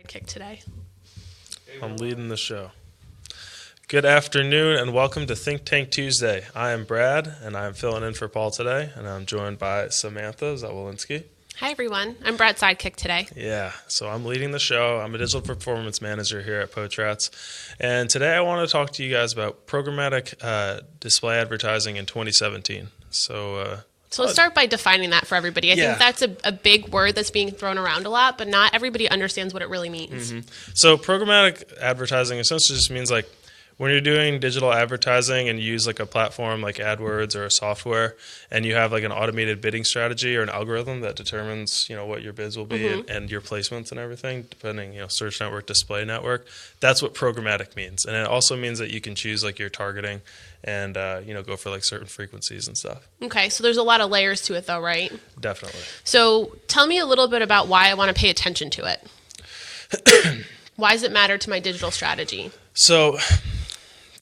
Kick today. I'm leading the show. Good afternoon and welcome to Think Tank Tuesday. I am Brad and I'm filling in for Paul today, and I'm joined by Samantha Zawolinsky. Hi, everyone. I'm Brad's sidekick today. Yeah, so I'm leading the show. I'm a digital performance manager here at Potrats. And today I want to talk to you guys about programmatic display advertising in 2017. So let's start by defining that for everybody. I think that's a big word that's being thrown around a lot, but not everybody understands what it really means. So programmatic advertising essentially just means like when you're doing digital advertising and you use like a platform like AdWords or a software, and you have like an automated bidding strategy or an algorithm that determines, what your bids will be and your placements and everything, depending, search network, display network. That's what programmatic means. And it also means that you can choose like your targeting and, go for like certain frequencies and stuff. Okay, so there's a lot of layers to it though, right? Definitely. So tell me a little bit about why I want to pay attention to it. Why does it matter to my digital strategy? So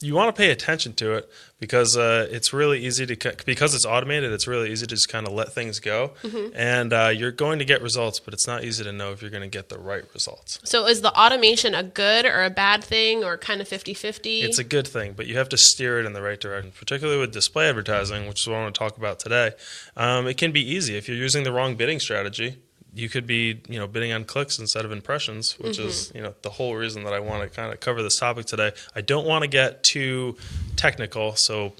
you want to pay attention to it because it's really easy because it's automated, it's really easy to just kind of let things go. And you're going to get results, but it's not easy to know if you're going to get the right results. So is the automation a good or a bad thing, or kind of 50-50? It's a good thing, but you have to steer it in the right direction, particularly with display advertising, which is what I want to talk about today. It can be easy. If you're using the wrong bidding strategy, you could be, bidding on clicks instead of impressions, which is, the whole reason that I want to kind of cover this topic today. I don't want to get too technical, so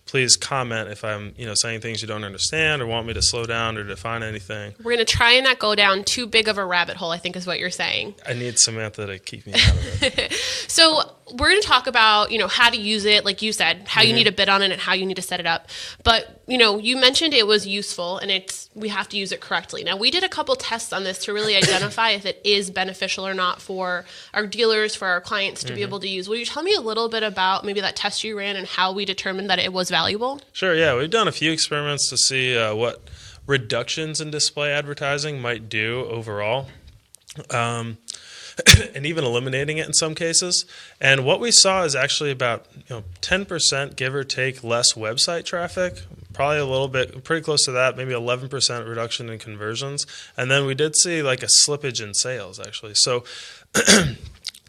please comment if I'm, saying things you don't understand or want me to slow down or define anything. We're going to try and not go down too big of a rabbit hole, I think is what you're saying. I need Samantha to keep me out of it. So we're going to talk about, how to use it, like you said, how you need to bid on it and how you need to set it up. But, you mentioned it was useful and we have to use it correctly. Now, we did a couple tests on this to really identify if it is beneficial or not for our dealers, for our clients to be able to use. Will you tell me a little bit about maybe that test you ran and how we determined that it was valuable? Sure, yeah. We've done a few experiments to see what reductions in display advertising might do overall. And even eliminating it in some cases. And what we saw is actually about 10%, give or take, less website traffic, probably a little bit, pretty close to that, maybe 11% reduction in conversions. And then we did see like a slippage in sales, actually. So the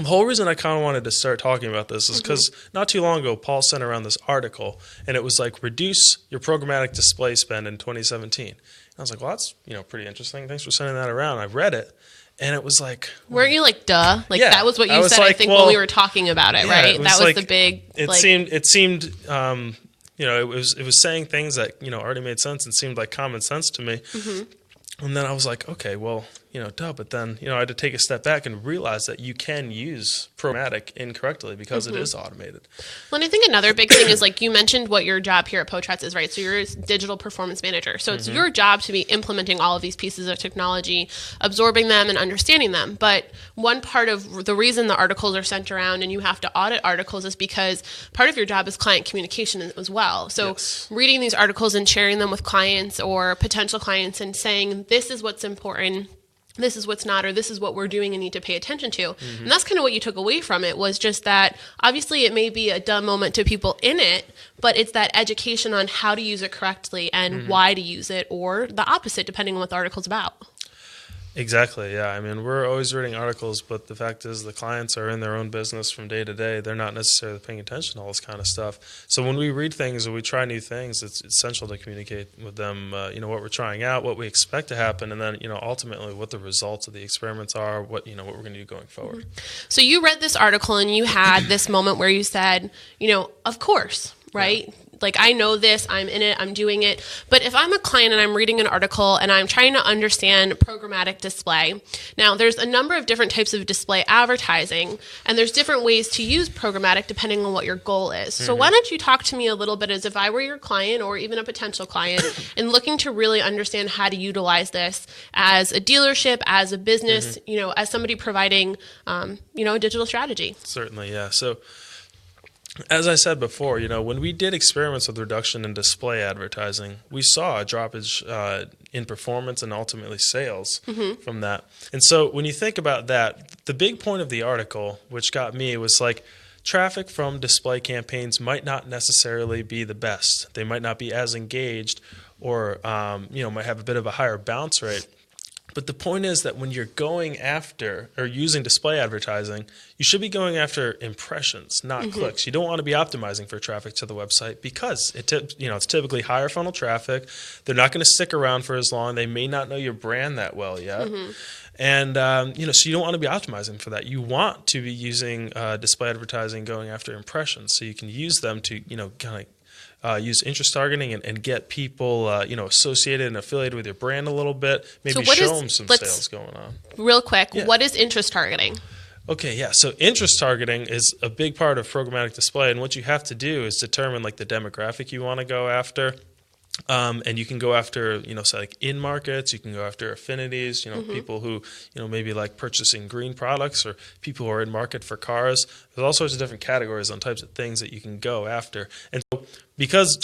whole reason I kind of wanted to start talking about this is because not too long ago, Paul sent around this article, and it was like, reduce your programmatic display spend in 2017. And I was like, well, that's pretty interesting. Thanks for sending that around. I read it. And it was like... Weren't you like, duh? Like, yeah, that was what you said, like, I think, when we were talking about it, right? It that was the big... It seemed, it was saying things that, already made sense and seemed like common sense to me. And then I was like, okay, well, duh. But then, I had to take a step back and realize that you can use programmatic incorrectly because it is automated. Well, and I think another big thing is, like you mentioned, what your job here at Potrats is, right? So you're a digital performance manager. So it's your job to be implementing all of these pieces of technology, absorbing them and understanding them. But one part of the reason the articles are sent around and you have to audit articles is because part of your job is client communication as well. So reading these articles and sharing them with clients or potential clients and saying, this is what's important, this is what's not, or this is what we're doing and need to pay attention to. And that's kind of what you took away from it, was just that obviously it may be a dumb moment to people in it, but it's that education on how to use it correctly and why to use it, or the opposite, depending on what the article's about. Exactly, yeah. I mean, we're always reading articles, but the fact is the clients are in their own business from day to day. They're not necessarily paying attention to all this kind of stuff. So when we read things or we try new things, it's essential to communicate with them, what we're trying out, what we expect to happen, and then, ultimately what the results of the experiments are, what we're going to do going forward. So you read this article and you had this moment where you said, of course, right? Yeah. Like, I know this, I'm in it, I'm doing it. But if I'm a client and I'm reading an article and I'm trying to understand programmatic display, now there's a number of different types of display advertising, and there's different ways to use programmatic depending on what your goal is. So why don't you talk to me a little bit as if I were your client or even a potential client and looking to really understand how to utilize this as a dealership, as a business, as somebody providing, a digital strategy. Certainly, yeah. So as I said before, when we did experiments with reduction in display advertising, we saw a droppage in performance and ultimately sales from that. And so when you think about that, the big point of the article, which got me, was like, traffic from display campaigns might not necessarily be the best. They might not be as engaged or, might have a bit of a higher bounce rate. But the point is that when you're going after or using display advertising, you should be going after impressions, not clicks. You don't want to be optimizing for traffic to the website because it's typically higher funnel traffic. They're not going to stick around for as long. They may not know your brand that well yet. And, so you don't want to be optimizing for that. You want to be using display advertising, going after impressions, so you can use them to, kind of use interest targeting and get people, associated and affiliated with your brand a little bit. Maybe show them some sales going on. Real quick, what is interest targeting? Okay, yeah. So interest targeting is a big part of programmatic display, and what you have to do is determine like the demographic you want to go after. And you can go after, say like in markets, you can go after affinities, people who, maybe like purchasing green products or people who are in market for cars. There's all sorts of different categories on types of things that you can go after. And so because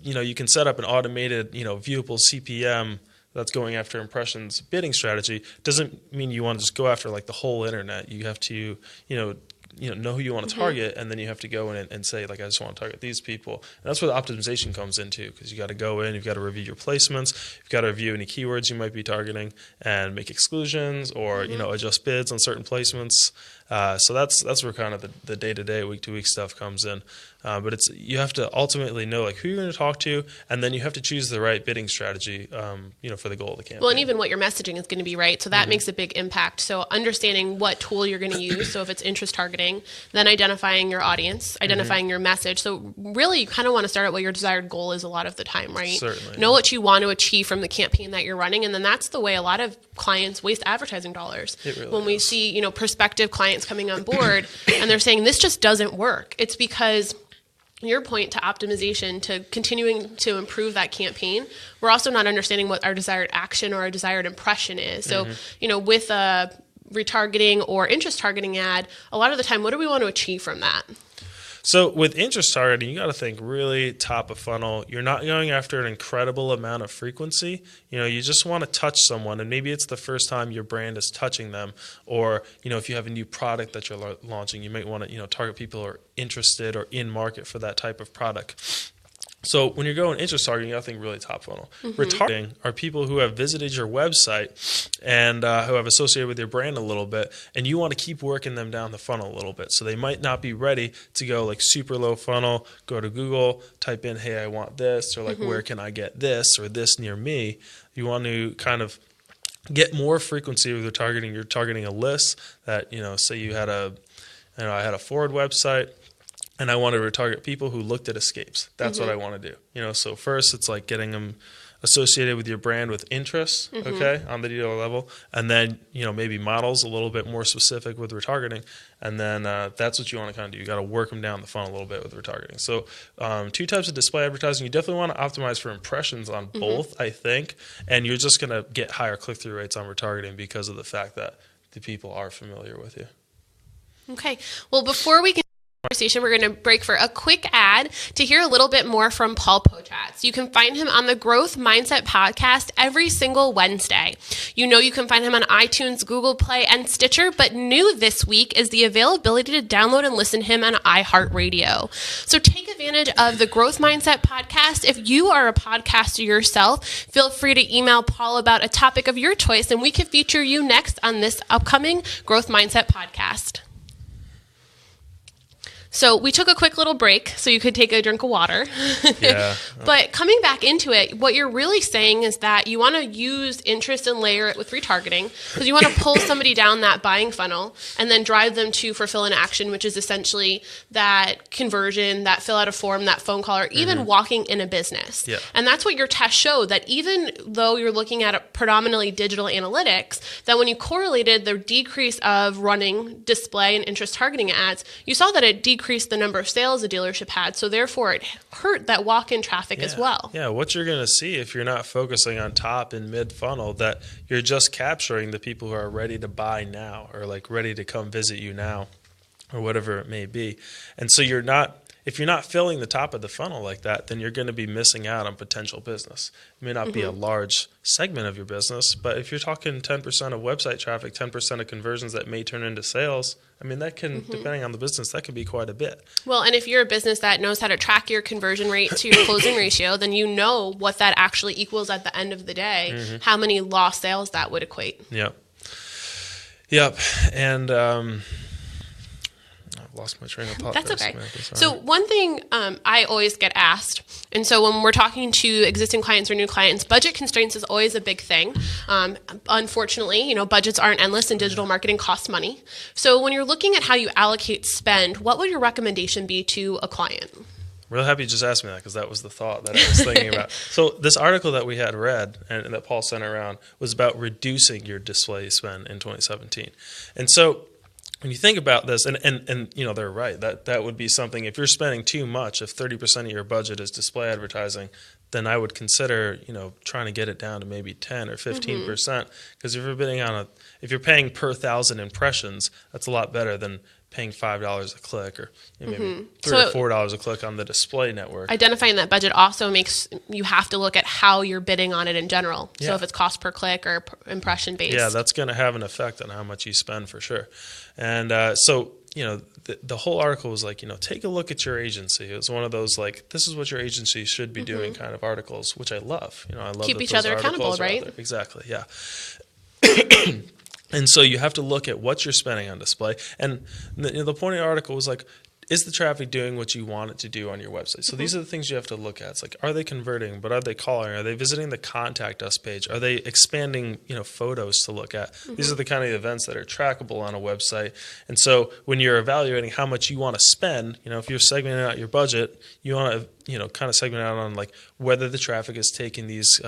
you can set up an automated, viewable CPM that's going after impressions bidding strategy doesn't mean you want to just go after like the whole internet. You have to, know who you want to target, and then you have to go in and say, like, I just want to target these people. And that's where the optimization comes into, because you got to go in, you've got to review your placements, you've got to review any keywords you might be targeting and make exclusions or, adjust bids on certain placements. So that's where kind of the day-to-day, week-to-week stuff comes in. But you have to ultimately know like who you're going to talk to, and then you have to choose the right bidding strategy, for the goal of the campaign. Well, and even what your messaging is going to be, right? So that makes a big impact. So understanding what tool you're going to use. So if it's interest targeting, then identifying your audience, identifying your message. So really, you kind of want to start at what your desired goal is a lot of the time, right? Certainly. Know what you want to achieve from the campaign that you're running, and then that's the way a lot of clients waste advertising dollars. It really when we is. see, prospective clients coming on board and they're saying this just doesn't work. It's because your point to optimization, to continuing to improve that campaign, we're also not understanding what our desired action or our desired impression is. So, with a retargeting or interest targeting ad, a lot of the time, what do we want to achieve from that? So with interest targeting, you got to think really top of funnel. You're not going after an incredible amount of frequency. You just want to touch someone, and maybe it's the first time your brand is touching them. Or, if you have a new product that you're launching, you might want to, target people who are interested or in market for that type of product. So when you're going interest targeting, you got to think really top funnel. Retargeting are people who have visited your website and who have associated with your brand a little bit, and you want to keep working them down the funnel a little bit. So they might not be ready to go like super low funnel, go to Google, type in, hey, I want this, or like, where can I get this or this near me? You want to kind of get more frequency with retargeting. You're targeting a list that, say you had I had a Ford website, and I wanted to retarget people who looked at escapes. That's what I want to do. So first it's like getting them associated with your brand with interests, okay, on the dealer level. And then, maybe models a little bit more specific with retargeting. And then that's what you want to kind of do. You got to work them down the funnel a little bit with retargeting. So two types of display advertising. You definitely want to optimize for impressions on both, I think. And you're just going to get higher click-through rates on retargeting because of the fact that the people are familiar with you. Okay. Well, before we conversation, we're going to break for a quick ad to hear a little bit more from Paul Potratz. You can find him on the Growth Mindset podcast every single Wednesday. You can find him on iTunes, Google Play, and Stitcher, but new this week is the availability to download and listen to him on iHeartRadio. So take advantage of the Growth Mindset podcast. If you are a podcaster yourself, feel free to email Paul about a topic of your choice, and we can feature you next on this upcoming Growth Mindset podcast. So we took a quick little break so you could take a drink of water. Yeah. But coming back into it, what you're really saying is that you want to use interest and layer it with retargeting, because you want to pull somebody down that buying funnel and then drive them to fulfill an action, which is essentially that conversion, that fill out a form, that phone call, or even walking in a business. Yeah. And that's what your tests show, that even though you're looking at a predominantly digital analytics, that when you correlated the decrease of running display and interest targeting ads, you saw that it decreased the number of sales a dealership had. So therefore, it hurt that walk-in traffic as well. Yeah, what you're going to see if you're not focusing on top and mid-funnel, that you're just capturing the people who are ready to buy now, or like ready to come visit you now, or whatever it may be. And so you're not, if you're not filling the top of the funnel like that, then you're going to be missing out on potential business. It may not be a large segment of your business, but if you're talking 10% of website traffic, 10% of conversions that may turn into sales, I mean, that can, depending on the business, that could be quite a bit. Well, and if you're a business that knows how to track your conversion rate to your closing ratio, then you know what that actually equals at the end of the day, how many lost sales that would equate. Yep. And I've lost my train of thought. That's okay. So one thing I always get asked, and so when we're talking to existing clients or new clients, budget constraints is always a big thing. Unfortunately, budgets aren't endless and digital marketing costs money. So when you're looking at how you allocate spend, what would your recommendation be to a client? Really happy you just asked me that, because that was the thought that I was thinking about. So this article that we had read and that Paul sent around was about reducing your display spend in 2017. And so when you think about this, and they're right, that would be something, if you're spending too much, if 30% of your budget is display advertising, then I would consider, trying to get it down to maybe 10 or 15%. Because if you're paying per 1,000 impressions, that's a lot better than paying $5 a click, or maybe $3 or $4 a click on the display network. Identifying that budget also makes you have to look at how you're bidding on it in general. So if it's cost per click or impression based. Yeah, that's going to have an effect on how much you spend for sure. And so the whole article was like, take a look at your agency. It was one of those like, this is what your agency should be doing kind of articles, which I love. I love keep each other accountable, right? Exactly. Yeah. And so you have to look at what you're spending on display. And the point of the article was like, is the traffic doing what you want it to do on your website? So these are the things you have to look at. It's like, are they converting? But are they calling? Are they visiting the contact us page? Are they expanding, photos to look at? These are the kind of events that are trackable on a website. And so when you're evaluating how much you want to spend, if you're segmenting out your budget, you want to, kind of segment out on like whether the traffic is taking these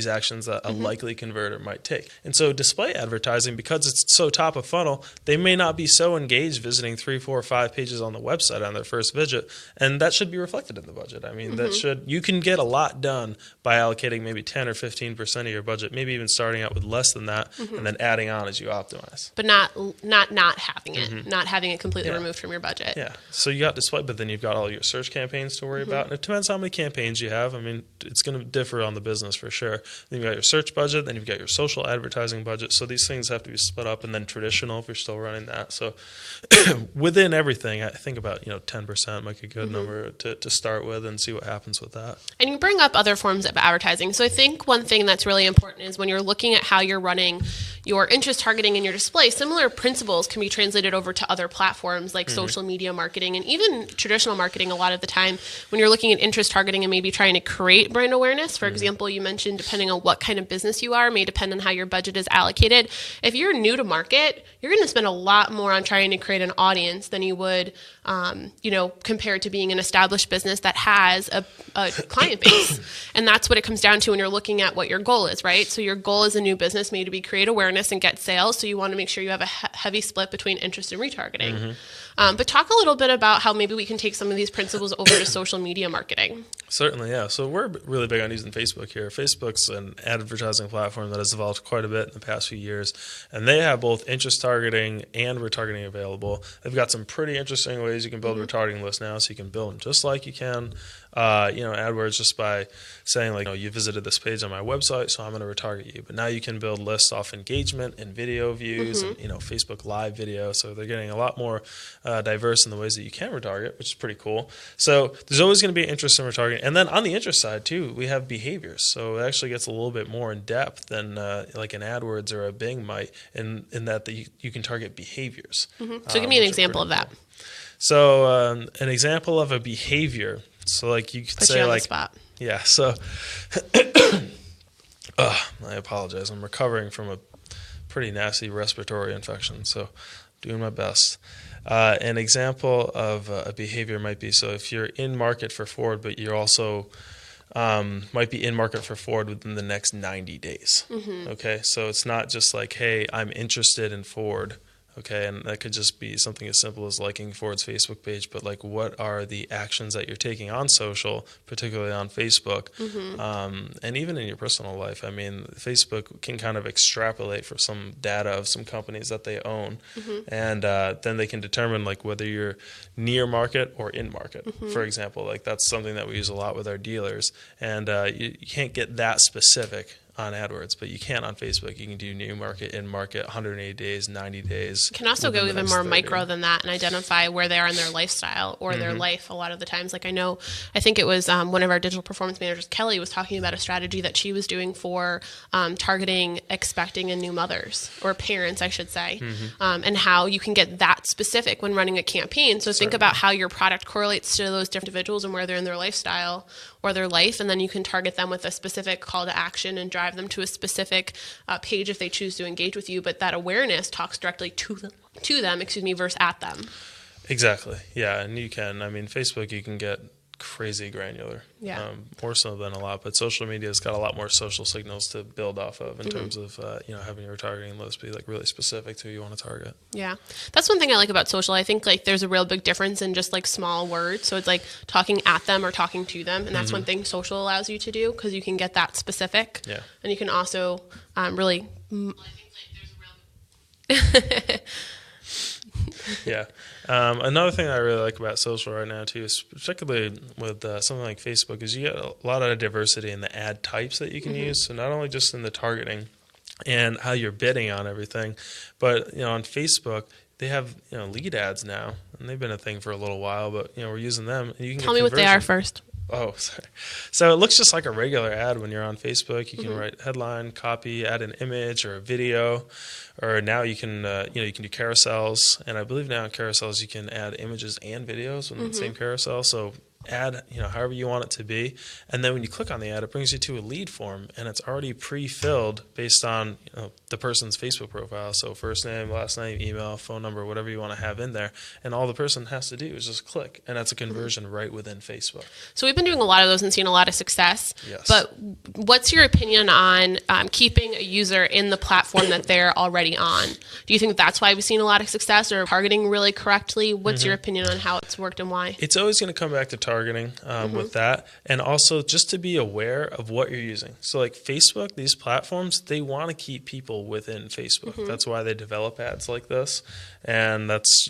actions that a likely converter might take. And so display advertising, because it's so top of funnel, they may not be so engaged visiting 3, 4, 5 pages on the website on their first visit, and that should be reflected in the budget. I mean, you can get a lot done by allocating maybe 10 or 15% of your budget, maybe even starting out with less than that, and then adding on as you optimize. But not having it, not having it completely removed from your budget. Yeah. So you got display, but then you've got all your search campaigns to worry about. And it depends how many campaigns you have. I mean, it's going to differ on the business for sure. Then you've got your search budget, then you've got your social advertising budget. So these things have to be split up, and then traditional if you're still running that. So within everything, I think about 10% might be a good number to start with, and see what happens with that. And you bring up other forms of advertising. So I think one thing that's really important is when you're looking at how you're running your interest targeting in your display, similar principles can be translated over to other platforms like social media marketing and even traditional marketing. A lot of the time when you're looking at interest targeting and maybe trying to create brand awareness, for example, you mentioned depending on what kind of business you are, may depend on how your budget is allocated. If you're new to market, you're going to spend a lot more on trying to create an audience than you would, compared to being an established business that has a client base. And that's what it comes down to when you're looking at what your goal is, right? So your goal as a new business may to be create awareness and get sales. So you want to make sure you have a heavy split between interest and retargeting. But talk a little bit about how maybe we can take some of these principles over to social media marketing. Certainly, yeah. So we're really big on using Facebook here. Facebook's an advertising platform that has evolved quite a bit in the past few years, and they have both interest targeting and retargeting available. They've got some pretty interesting ways you can build a retargeting list now, so you can build them just like you can AdWords just by saying like, you visited this page on my website, so I'm going to retarget you. But now you can build lists off engagement and video views and, Facebook live video. So they're getting a lot more diverse in the ways that you can retarget, which is pretty cool. So there's always going to be interest in retargeting. And then on the interest side too, we have behaviors. So it actually gets a little bit more in depth than like an AdWords or a Bing might in that you can target behaviors. So give me an example of that. Cool. So an example of a behavior. So like you could Put say you on like, the spot. Yeah. So I apologize. I'm recovering from a pretty nasty respiratory infection, so doing my best. An example of a behavior might be, so if you're in market for Ford, but you're also might be in market for Ford within the next 90 days. Okay, so it's not just like, hey, I'm interested in Ford. Okay, and that could just be something as simple as liking Ford's Facebook page, but like, what are the actions that you're taking on social, particularly on Facebook, and even in your personal life? I mean, Facebook can kind of extrapolate for some data of some companies that they own, and then they can determine like whether you're near market or in market. For example, like that's something that we use a lot with our dealers, and you can't get that specific on AdWords, but you can on Facebook. You can do new market, in market, 180 days, 90 days. You can also go even more micro than that and identify where they are in their lifestyle or their life a lot of the times. Like I think it was one of our digital performance managers, Kelly, was talking about a strategy that she was doing for targeting expecting and new mothers, or parents, I should say, and how you can get that specific when running a campaign. So think about how your product correlates to those different individuals and where they're in their lifestyle or their life, and then you can target them with a specific call to action and drive them to a specific page if they choose to engage with you. But that awareness talks directly to them, versus at them. Exactly. Yeah, and you can. I mean, Facebook, you can get crazy granular. Yeah. More so than a lot, but social media has got a lot more social signals to build off of in terms of having your targeting list be like really specific to who you want to target. Yeah, that's one thing I like about social. I think like there's a real big difference in just like small words. So it's like talking at them or talking to them, and that's one thing social allows you to do, because you can get that specific. Yeah. And you can also really. Yeah. Another thing that I really like about social right now too, is particularly with something like Facebook, is you get a lot of diversity in the ad types that you can use. So not only just in the targeting and how you're bidding on everything, but on Facebook they have lead ads now, and they've been a thing for a little while, but we're using them. And you can tell me what they are first. Oh, sorry. So it looks just like a regular ad when you're on Facebook. You can write headline, copy, add an image or a video, or now you can you can do carousels, and I believe now in carousels you can add images and videos within the same carousel. So add however you want it to be, and then when you click on the ad, it brings you to a lead form, and it's already pre-filled based on the person's Facebook profile. So first name, last name, email, phone number, whatever you want to have in there, and all the person has to do is just click, and that's a conversion right within Facebook. So we've been doing a lot of those and seeing a lot of success. Yes. But what's your opinion on keeping a user in the platform that they're already on? Do you think that's why we've seen a lot of success, or targeting really correctly? What's your opinion on how it's worked and why? It's always going to come back to targeting with that, and also just to be aware of what you're using. So like Facebook, these platforms, they want to keep people within Facebook. That's why they develop ads like this, and that's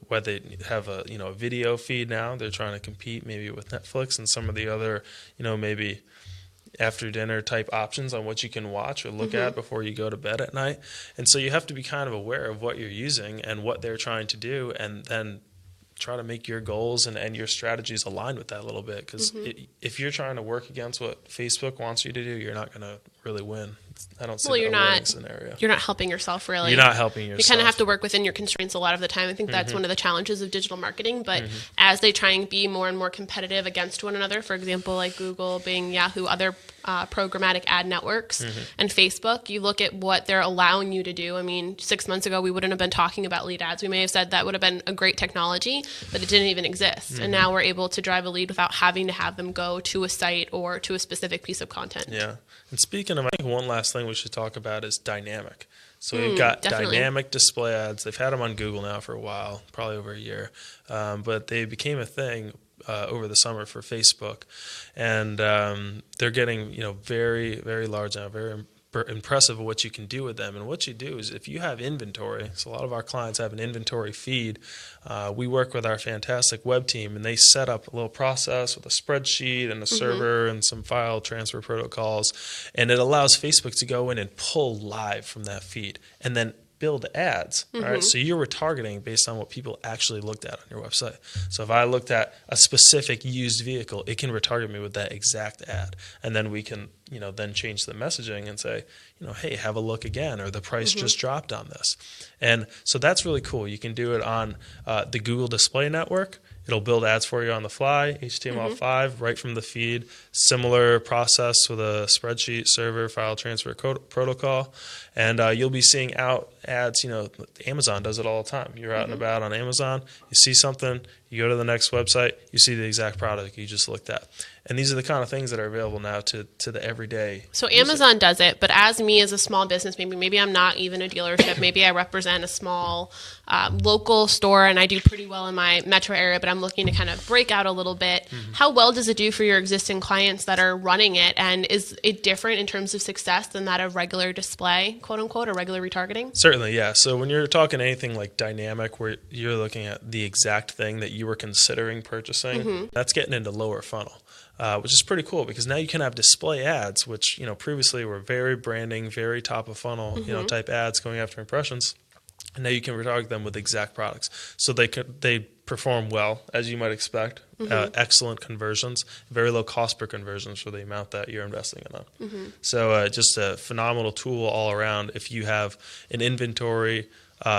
why they have a a video feed now. They're trying to compete maybe with Netflix and some of the other maybe after dinner type options on what you can watch or look at before you go to bed at night. And so you have to be kind of aware of what you're using and what they're trying to do, and then try to make your goals and your strategies align with that a little bit, because if you're trying to work against what Facebook wants you to do, you're not going to really win. I don't see that winning scenario. You're not helping yourself, really. You're not helping yourself. You kind of have to work within your constraints a lot of the time. I think that's one of the challenges of digital marketing. But as they try and be more and more competitive against one another, for example, like Google, Bing, Yahoo, other programmatic ad networks, and Facebook, you look at what they're allowing you to do. I mean, 6 months ago, we wouldn't have been talking about lead ads. We may have said that would have been a great technology, but it didn't even exist. And now we're able to drive a lead without having to have them go to a site or to a specific piece of content. Yeah. And speaking of, I think one last thing we should talk about is dynamic. So we've got dynamic display ads. They've had them on Google now for a while, probably over a year, but they became a thing over the summer for Facebook, and they're getting very, very large now, very impressive of what you can do with them. And what you do is, if you have inventory, so a lot of our clients have an inventory feed, we work with our fantastic web team, and they set up a little process with a spreadsheet and a server and some file transfer protocols, and it allows Facebook to go in and pull live from that feed and then build ads. All right, so you're retargeting based on what people actually looked at on your website. So if I looked at a specific used vehicle, it can retarget me with that exact ad, and then we can then change the messaging and say, hey, have a look again, or the price just dropped on this. And so that's really cool. You can do it on the Google Display Network. It'll build ads for you on the fly, HTML5, right from the feed. Similar process with a spreadsheet, server, file transfer protocol. And you'll be seeing out ads. Amazon does it all the time. You're out and about on Amazon. You see something, you go to the next website, you see the exact product you just looked at. And these are the kind of things that are available now to the everyday everyday. So Amazon does it, but as me as a small business, maybe I'm not even a dealership. Maybe I represent a small local store and I do pretty well in my metro area, but I'm looking to kind of break out a little bit. How well does it do for your existing clients that are running it? And is it different in terms of success than that of regular display, quote unquote, or regular retargeting? Certainly, yeah. So when you're talking anything like dynamic, where you're looking at the exact thing that you were considering purchasing, that's getting into lower funnel. Which is pretty cool because now you can have display ads, which previously were very branding, very top of funnel, type ads going after impressions, and now you can retarget them with exact products. So they perform well, as you might expect. Excellent conversions, very low cost per conversions for the amount that you're investing in them. So just a phenomenal tool all around. If you have an inventory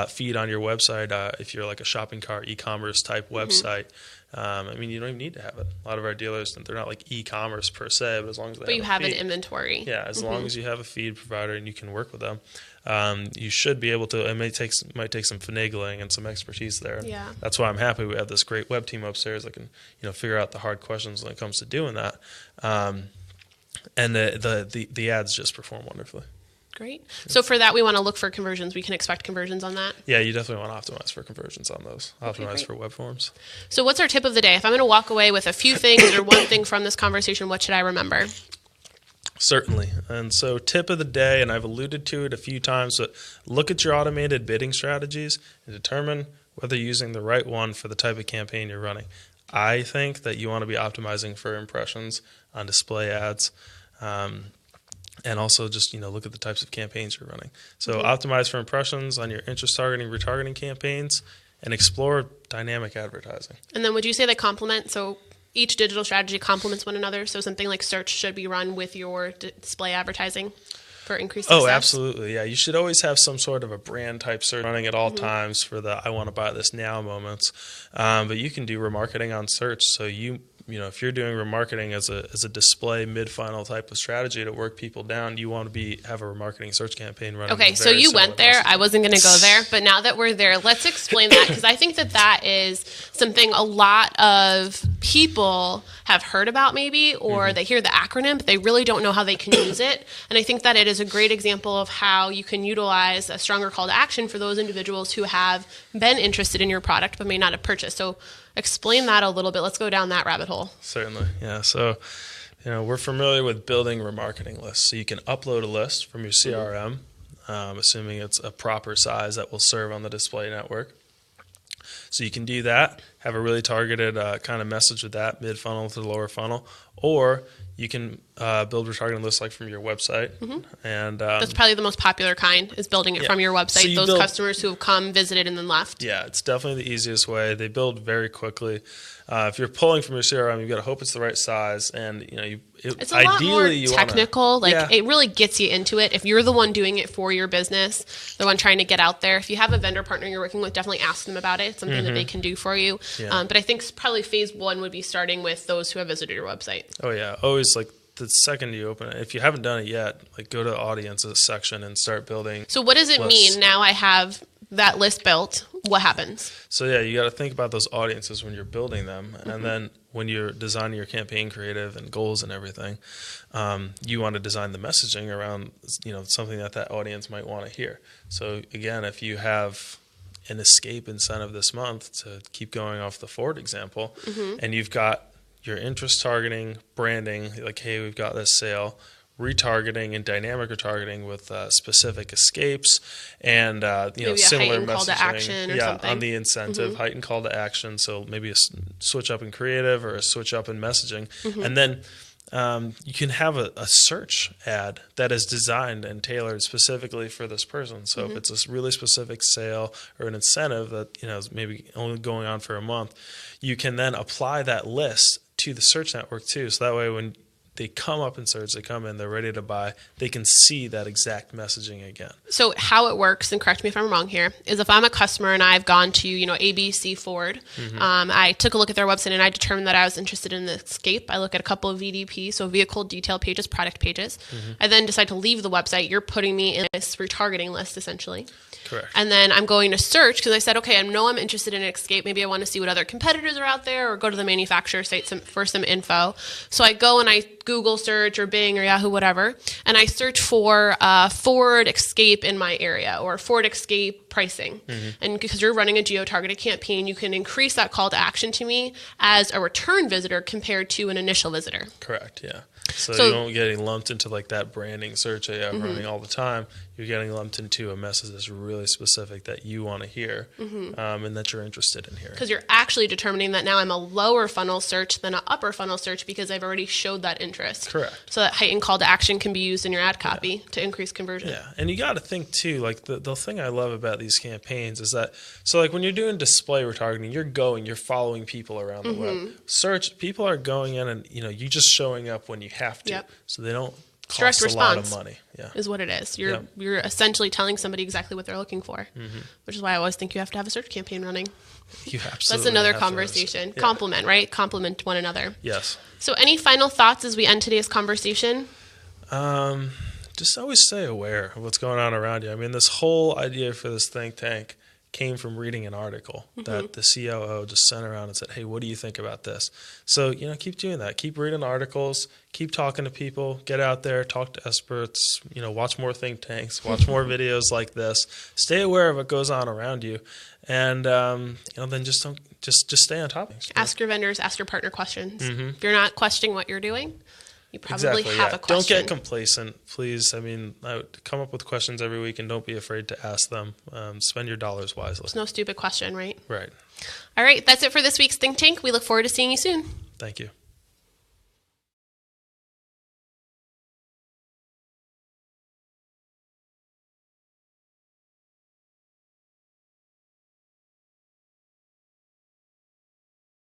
feed on your website, if you're like a shopping cart e-commerce type website. You don't even need to have it. A lot of our dealers, they're not like e-commerce per se, but as long as they have an inventory. Yeah, as long as you have a feed provider and you can work with them, you should be able to. It might take some finagling and some expertise there. Yeah. That's why I'm happy we have this great web team upstairs that can figure out the hard questions when it comes to doing that. And the ads just perform wonderfully. Great. So for that, we want to look for conversions. We can expect conversions on that? Yeah, you definitely want to optimize for conversions on those. Optimize for web forms. So what's our tip of the day? If I'm going to walk away with a few things or one thing from this conversation, what should I remember? Certainly. And so tip of the day, and I've alluded to it a few times, but look at your automated bidding strategies and determine whether you're using the right one for the type of campaign you're running. I think that you want to be optimizing for impressions on display ads. And also just, look at the types of campaigns you're running. So optimize for impressions on your interest targeting, retargeting campaigns, and explore dynamic advertising. And then would you say they complement? So each digital strategy complements one another? So something like search should be run with your display advertising for increased success? Oh, absolutely. Yeah, you should always have some sort of a brand type search running at all times for the I want to buy this now moments. But you can do remarketing on search. So if you're doing remarketing as a display mid-funnel type of strategy to work people down, you want to have a remarketing search campaign running. Okay, so you went there. I wasn't going to go there, but now that we're there, let's explain that, because I think that is something a lot of people have heard about maybe, or they hear the acronym, but they really don't know how they can use it. And I think that it is a great example of how you can utilize a stronger call to action for those individuals who have been interested in your product but may not have purchased. So explain that a little bit. Let's go down that rabbit hole. Certainly. Yeah. So, we're familiar with building remarketing lists. So you can upload a list from your CRM, assuming it's a proper size that will serve on the display network. So you can do that, have a really targeted kind of message with that, mid-funnel to the lower funnel, or you can build retargeting lists like from your website. And that's probably the most popular kind, is building it from your website, so those customers who have come, visited, and then left. Yeah, it's definitely the easiest way. They build very quickly. If you're pulling from your CRM, you've got to hope it's the right size, and it's a lot more technical. It really gets you into it. If you're the one doing it for your business, the one trying to get out there, if you have a vendor partner you're working with, definitely ask them about it. It's something that they can do for you. But I think probably phase one would be starting with those who have visited your website. Oh yeah, always the second you open it. If you haven't done it yet, go to the audiences section and start building. So what does it mean now I have that list built? What happens? So yeah, you got to think about those audiences when you're building them, and then when you're designing your campaign creative and goals and everything, you want to design the messaging around something that audience might want to hear. So again, if you have an escape incentive this month, to keep going off the Ford example, and you've got your interest targeting, branding, like, hey, we've got this sale, retargeting and dynamic retargeting with specific escapes and maybe similar messaging, call to action or something on the incentive, heightened call to action. So maybe a switch up in creative or a switch up in messaging, and then you can have a search ad that is designed and tailored specifically for this person. So if it's a really specific sale or an incentive that is maybe only going on for a month, you can then apply that list to the search network too. So that way, when they come up in search, they come in, they're ready to buy, they can see that exact messaging again. So how it works, and correct me if I'm wrong here, is if I'm a customer and I've gone to, ABC Ford, I took a look at their website and I determined that I was interested in the escape. I look at a couple of VDP, so vehicle detail pages, product pages. I then decide to leave the website. You're putting me in this retargeting list, essentially. Correct. And then I'm going to search because I said, okay, I know I'm interested in an escape. Maybe I want to see what other competitors are out there, or go to the manufacturer site for some info. So I go and I Google search or Bing or Yahoo, whatever, and I search for Ford Escape in my area or Ford Escape pricing. And because you're running a geo-targeted campaign, you can increase that call to action to me as a return visitor compared to an initial visitor. Correct, yeah. So you don't get lumped into like that branding search that you have running all the time. You're getting lumped into a message that's really specific that you want to hear and that you're interested in hearing. Because you're actually determining that now I'm a lower funnel search than an upper funnel search because I've already showed that interest. Correct. So that heightened call to action can be used in your ad copy to increase conversion. Yeah, and you got to think too, like the thing I love about these campaigns is that, so like when you're doing display retargeting, you're following people around the web. Search, people are going in and, you just showing up when you have to. So they don't direct cost a lot of money. Is what it is. You're essentially telling somebody exactly what they're looking for, which is why I always think you have to have a search campaign running. You absolutely That's another conversation. Complement, right? Complement one another. Yes. So any final thoughts as we end today's conversation? Just always stay aware of what's going on around you. I mean, this whole idea for this think tank came from reading an article that the COO just sent around and said, hey, what do you think about this? So, keep doing that. Keep reading articles, keep talking to people, get out there, talk to experts, watch more think tanks, watch more videos like this, stay aware of what goes on around you. And, then just stay on top. Ask your vendors, ask your partner questions. If you're not questioning what you're doing, you probably have a question. Don't get complacent, please. I mean, I would come up with questions every week and don't be afraid to ask them. Spend your dollars wisely. It's no stupid question, right? Right. All right. That's it for this week's Think Tank. We look forward to seeing you soon. Thank you.